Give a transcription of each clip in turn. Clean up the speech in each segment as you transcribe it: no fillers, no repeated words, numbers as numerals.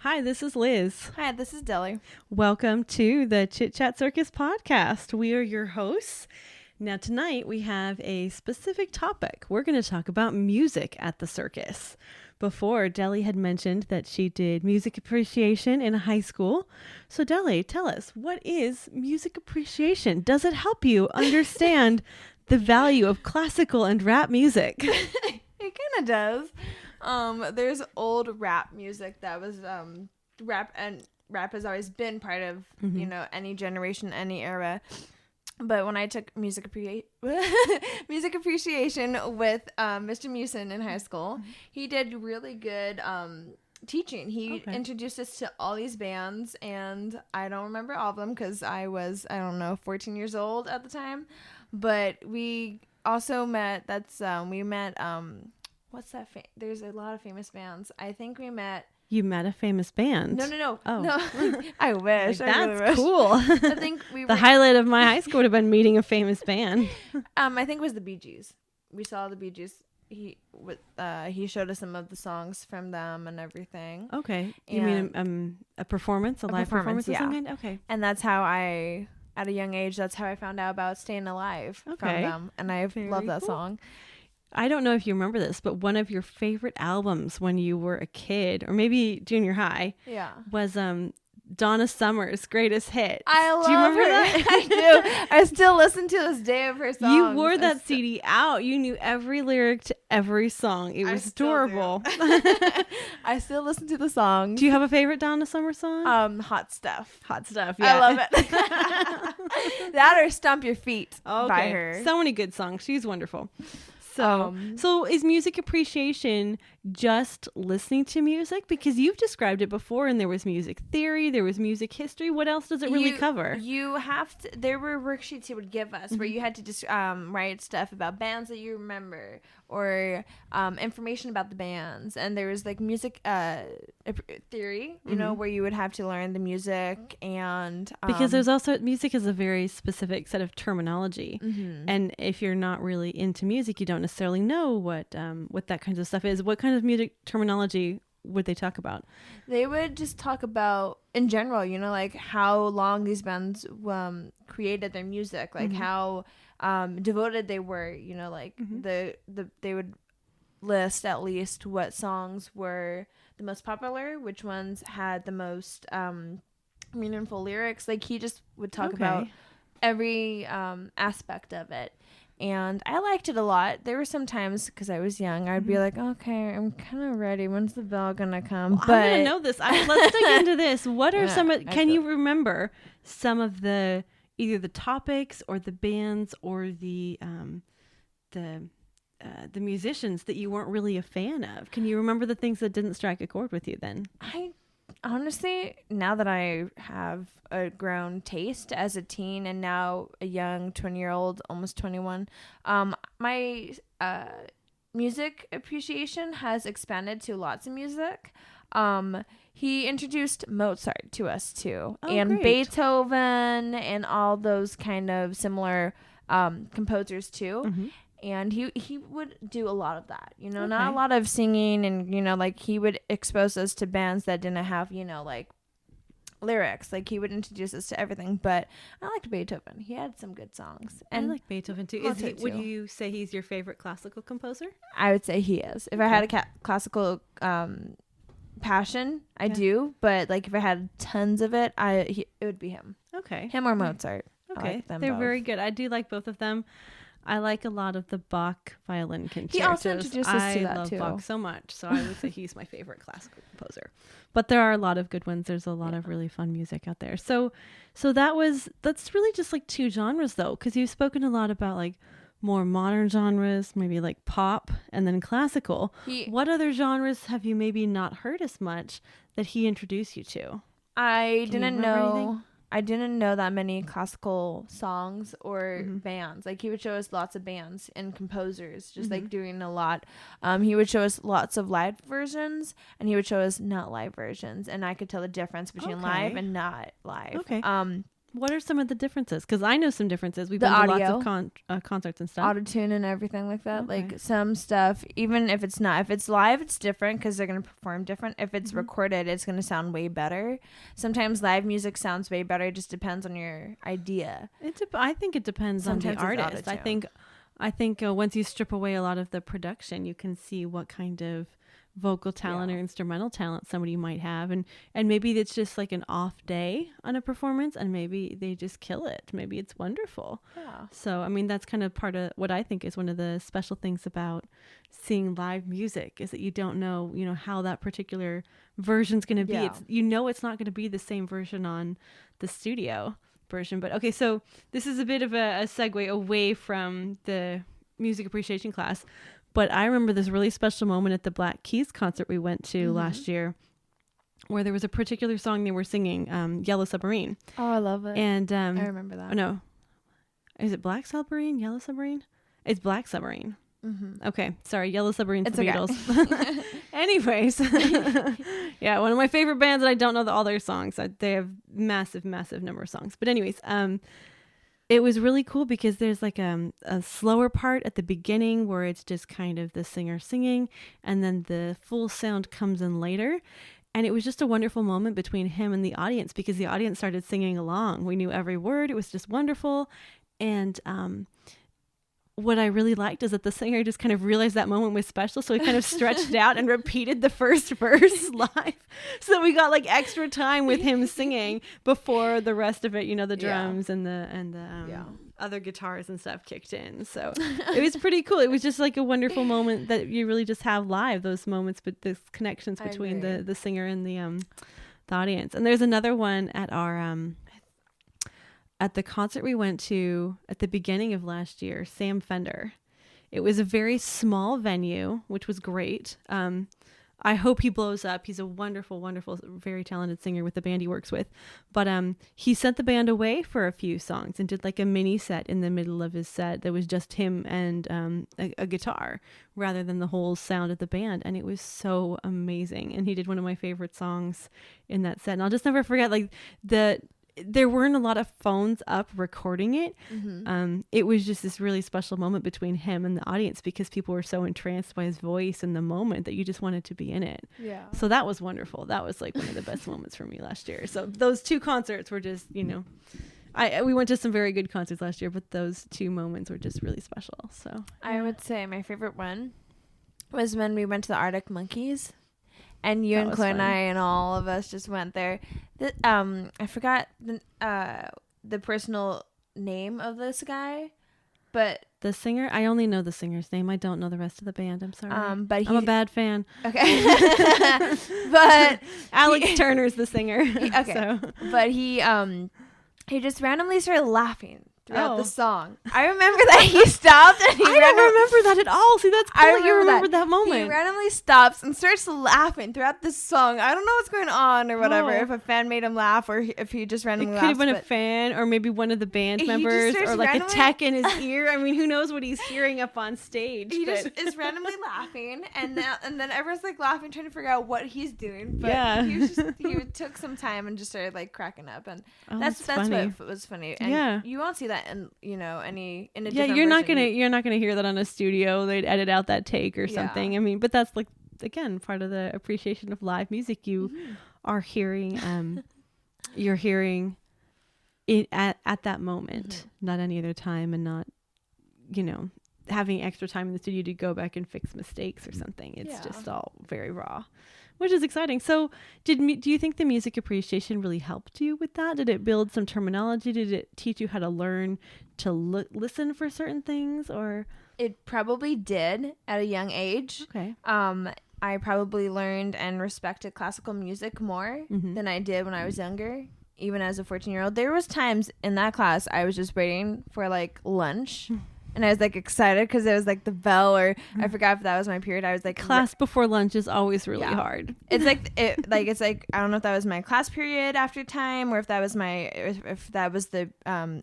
Hi, this is Liz. Hi, this is Deli. Welcome to the Chit Chat Circus podcast. We are your hosts. Now, tonight we have a specific topic. We're going to talk about music at the circus. Before, Deli had mentioned that she did music appreciation in high school. So, Deli, tell us, what is music appreciation? Does it help you understand the value of classical and rap music? It kind of does. There's old rap music that was rap has always been part of any generation, any era. But when I took music appreciation with Mr. Musin in high school, he did really good teaching. He introduced us to all these bands, and I don't remember all of them because I was 14 years old at the time. But we also met. What's that? There's a lot of famous bands. I think we met. You met a famous band? No. Oh. No. I wish. That's really cool. I think the highlight of my high school would have been meeting a famous band. I think it was the Bee Gees. We saw the Bee Gees. He showed us some of the songs from them and everything. Okay. You mean a performance, a live performance of some kind? Okay. And that's how at a young age, that's how I found out about Staying Alive from them. And I love that song. I don't know if you remember this, but one of your favorite albums when you were a kid, or maybe junior high, was Donna Summer's greatest hit. I love Do you remember that? I do. I still listen to this day of her songs. You wore that CD out. You knew every lyric to every song. It was adorable. I still listen to the songs. Do you have a favorite Donna Summer song? Hot Stuff. Hot Stuff, yeah. I love it. That or Stomp Your Feet by her. So many good songs. She's wonderful. So is music appreciation just listening to music? Because you've described it before, and there was music theory, there was music history. What else does it really cover? You have to. There were worksheets he would give us where you had to just write stuff about bands that you remember or information about the bands. And there was like music theory, where you would have to learn the music and because there's also music is a very specific set of terminology, and if you're not really into music, you don't necessarily know what that kinds of stuff is. What kind of music terminology would they talk about? They would just talk about in general, like how long these bands created their music, like how devoted they were, they would list at least what songs were the most popular, which ones had the most meaningful lyrics. Like he just would talk about every aspect of it. And I liked it a lot. There were some times, because I was young, I'd be like, okay, I'm kind of ready. When's the bell going to come? Well, I'm going to know this. Let's dig into this. What are can you remember some of the, either the topics or the bands or the musicians that you weren't really a fan of? Can you remember the things that didn't strike a chord with you then? Honestly, now that I have a grown taste as a teen and now a young 20-year-old, almost 21, my music appreciation has expanded to lots of music. He introduced Mozart to us too, and great. Beethoven and all those kind of similar composers too. And he would do a lot of that, not a lot of singing, and like he would expose us to bands that didn't have like lyrics. Like he would introduce us to everything. But I liked Beethoven. He had some good songs. And I like Beethoven too. Would you say he's your favorite classical composer? I would say he is. If I had a classical passion, I do. But like if I had tons of it, it would be him. Okay. Him or Mozart. Okay, they're both very good. I do like both of them. I like a lot of the Bach violin concertos. He also introduced us to that too. I love Bach so much, so I would say he's my favorite classical composer. But there are a lot of good ones. There's a lot of really fun music out there. So that's really just like two genres though, because you've spoken a lot about like more modern genres, maybe like pop and then classical. What other genres have you maybe not heard as much that he introduced you to? I didn't know that many classical songs or bands. Like he would show us lots of bands and composers, just like doing a lot. He would show us lots of live versions, and he would show us not live versions, and I could tell the difference between live and not live. Okay. What are some of the differences? Because I know some differences. We've The been to audio. lots of concerts and stuff. Auto-tune and everything like that. Okay. Like some stuff, even if it's live, it's different because they're going to perform different. If it's recorded, it's going to sound way better. Sometimes live music sounds way better. It just depends on your idea. I think it depends Sometimes on it's the artist. auto-tune. I think once you strip away a lot of the production, you can see what kind of vocal talent or instrumental talent somebody might have, and maybe it's just like an off day on a performance, and maybe they just kill it. Maybe it's wonderful. Yeah. So I mean, that's kind of part of what I think is one of the special things about seeing live music, is that you don't know how that particular version's going to be. Yeah. It's not going to be the same version on the studio version. But okay, so this is a bit of a segue away from the music appreciation class. But I remember this really special moment at the Black Keys concert we went to last year, where there was a particular song they were singing, Yellow Submarine. Oh, I love it. And I remember that. Oh, no. Is it Black Submarine? Yellow Submarine? It's Black Submarine. Okay. Sorry. Yellow Submarine's the Beatles. Anyways. Yeah. One of my favorite bands, and I don't know all their songs. They have massive number of songs. But anyways, it was really cool because there's like a slower part at the beginning where it's just kind of the singer singing, and then the full sound comes in later. And it was just a wonderful moment between him and the audience, because the audience started singing along. We knew every word. It was just wonderful. And what I really liked is that the singer just kind of realized that moment was special. So he kind of stretched out and repeated the first verse live. So we got like extra time with him singing before the rest of it, the drums and the other guitars and stuff kicked in. So it was pretty cool. It was just like a wonderful moment that you really just have live, those moments, but the connections between the singer and the audience. And there's another one at our at the concert we went to at the beginning of last year, Sam Fender. It was a very small venue, which was great. I hope he blows up. He's a wonderful, very talented singer with the band he works with. But he sent the band away for a few songs and did like a mini set in the middle of his set that was just him and a guitar rather than the whole sound of the band. And it was so amazing. And he did one of my favorite songs in that set. And I'll just never forget, like, there weren't a lot of phones up recording it. It was just this really special moment between him and the audience, because people were so entranced by his voice and the moment that you just wanted to be in it. Yeah. So that was wonderful. That was like one of the best moments for me last year. So those two concerts were just, we went to some very good concerts last year, but those two moments were just really special. So I would say my favorite one was when we went to the Arctic Monkeys. And you and Claire and I and all of us just went there. I forgot the personal name of this guy, but the singer, I only know the singer's name. I don't know the rest of the band. I'm sorry. But I'm a bad fan. Okay. But Alex Turner's the singer. Okay. So. But he just randomly started laughing throughout the song. I remember that he stopped and I don't remember that at all. See, that's cool. You remembered that moment. He randomly stops and starts laughing throughout this song. I don't know what's going on or whatever, if a fan made him laugh or if he just randomly laughed. It could have been a fan or maybe one of the band members or like a tech in his ear. I mean, who knows what he's hearing up on stage. He just is randomly laughing and then everyone's like laughing, trying to figure out what he's doing. But he took some time and just started like cracking up, and that's what was funny. And you won't see that in any in a different you're version. not gonna hear that on a studio. They'd edit out that take or something. I mean, but that's like, again, part of the appreciation of live music. You are hearing you're hearing it at that moment, not any other time, and not having extra time in the studio to go back and fix mistakes or something. It's just all very raw, which is exciting. So do you think the music appreciation really helped you with that? Did it build some terminology? Did it teach you how to learn to listen for certain things? Or it probably did at a young age. Okay. I probably learned and respected classical music more than I did when I was younger. Even as a 14-year-old, there was times in that class I was just waiting for like lunch. And I was like excited because it was like the bell, or I forgot if that was my period. I was like, class before lunch is always really hard. It's like I don't know if that was my class period after time, or if that was if that was the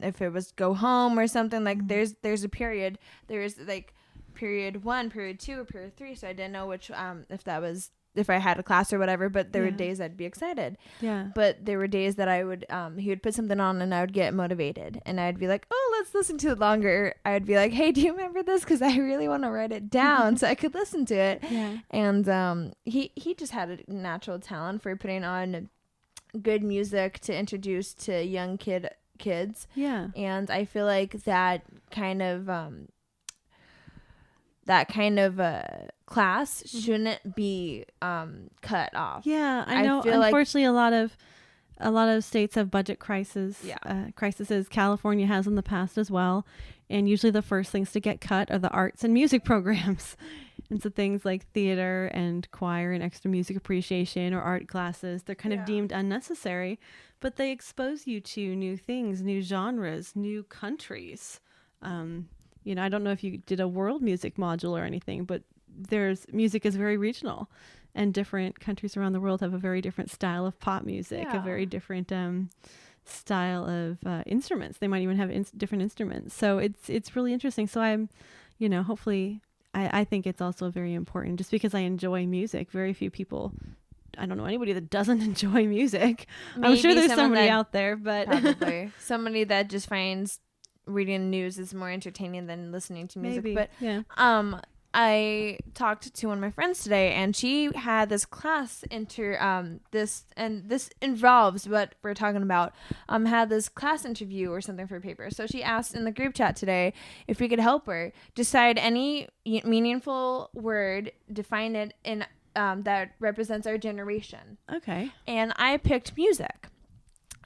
if it was go home or something. Like there's a period. There's like period 1, period 2, or period 3. So I didn't know which if that was if I had a class or whatever, but there were days I'd be excited. Yeah. But there were days that I would, he would put something on and I would get motivated and I'd be like, oh, let's listen to it longer. I'd be like, hey, do you remember this? Cause I really want to write it down so I could listen to it. Yeah. And, he just had a natural talent for putting on good music to introduce to young kids. Yeah. And I feel like that kind of class shouldn't be cut off. Yeah, I know. Unfortunately, a lot of states have budget crises. California has in the past as well, and usually the first things to get cut are the arts and music programs. And so things like theater and choir and extra music appreciation or art classes, they're kind of deemed unnecessary, but they expose you to new things, new genres, new countries. I don't know if you did a world music module or anything, but music is very regional, and different countries around the world have a very different style of pop music, a very different style of instruments. They might even have different instruments. So it's really interesting. So I'm, hopefully I think it's also very important just because I enjoy music. Very few people, I don't know anybody that doesn't enjoy music. Maybe I'm sure there's somebody out there, but probably somebody that just finds reading the news is more entertaining than listening to music. Maybe. But I talked to one of my friends today, and she had this class this involves what we're talking about. Had this class interview or something for a paper. So she asked in the group chat today if we could help her decide any meaningful word, define it in that represents our generation. Okay. And I picked music,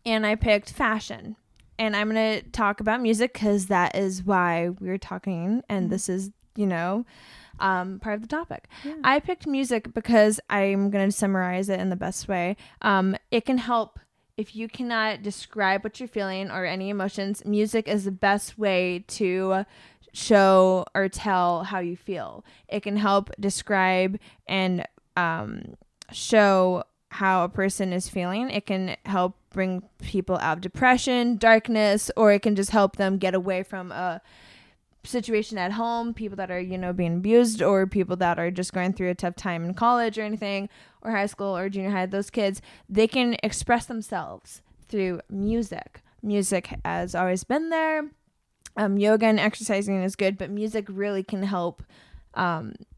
and I picked fashion. And I'm going to talk about music because that is why we're talking. And this is, part of the topic. Yeah. I picked music because I'm going to summarize it in the best way. It can help if you cannot describe what you're feeling or any emotions. Music is the best way to show or tell how you feel. It can help describe and show how a person is feeling. It can help bring people out of depression, darkness, or it can just help them get away from a situation at home, people that are, being abused, or people that are just going through a tough time in college or anything, or high school or junior high. Those kids, they can express themselves through music. Music has always been there. Yoga and exercising is good, but music really can help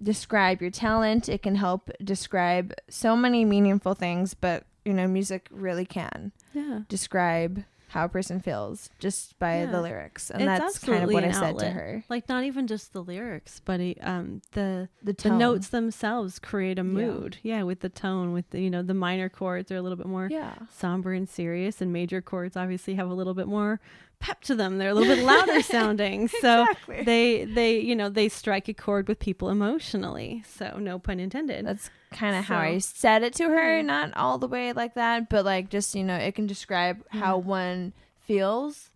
describe your talent. It can help describe so many meaningful things, but music really can describe how a person feels just by the lyrics, and that's kind of what I said to her. Like, not even just the lyrics, but the notes themselves create a mood. Yeah, with the tone, with the the minor chords are a little bit more somber and serious, and major chords obviously have a little bit more pep to them. They're a little bit louder sounding. So they strike a chord with people emotionally. So no pun intended. That's kind of how I said it to her. Not all the way like that, but like just, it can describe how one feels.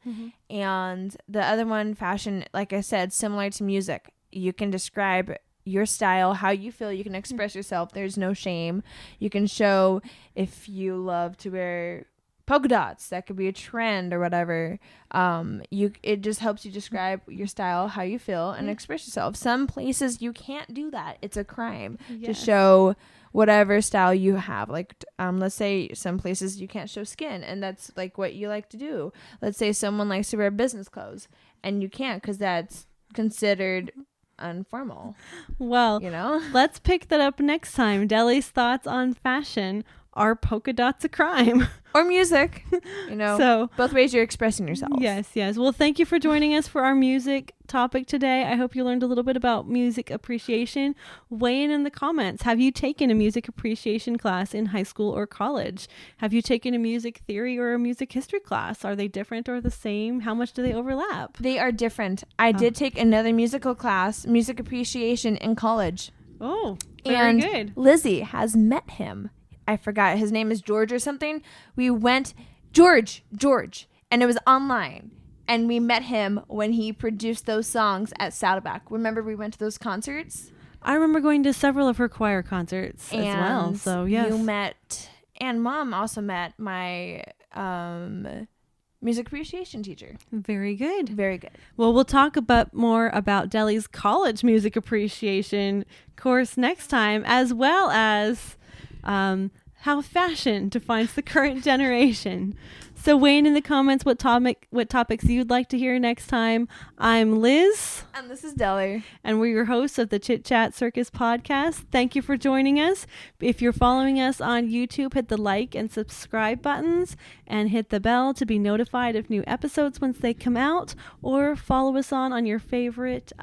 And the other one, fashion, like I said, similar to music. You can describe your style, how you feel. You can express yourself. There's no shame. You can show if you love to wear polka dots, that could be a trend or whatever. It just helps you describe your style, how you feel, and express yourself. Some places you can't do that. It's a crime to show whatever style you have. Like, let's say some places you can't show skin, and that's like what you like to do. Let's say someone likes to wear business clothes, and you can't because that's considered informal. Well, let's pick that up next time. Deli's thoughts on fashion. Are polka dots a crime? Or music, so both ways you're expressing yourself. Yes. Well, thank you for joining us for our music topic today. I hope you learned a little bit about music appreciation. Weigh in the comments. Have you taken a music appreciation class in high school or college? Have you taken a music theory or a music history class? Are they different or the same? How much do they overlap? They are different. I did take another musical class, music appreciation, in college. Oh, very good. Lizzie has met him. I forgot. His name is George or something. We went, George, and it was online. And we met him when he produced those songs at Saddleback. Remember we went to those concerts? I remember going to several of her choir concerts as well. So, yes. You met, and Mom also met my music appreciation teacher. Very good. Very good. Well, we'll talk more about Deli's college music appreciation course next time, as well as how fashion defines the current generation. So weigh in the comments what topics you'd like to hear next time. I'm Liz. And this is Deli. And we're your hosts of the Chit Chat Circus podcast. Thank you for joining us. If you're following us on YouTube, hit the like and subscribe buttons and hit the bell to be notified of new episodes once they come out, or follow us on your favorite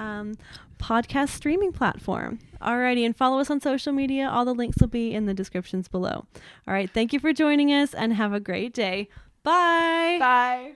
podcast streaming platform. Alrighty, and follow us on social media. All the links will be in the descriptions below. All right, thank you for joining us and have a great day. Bye. Bye.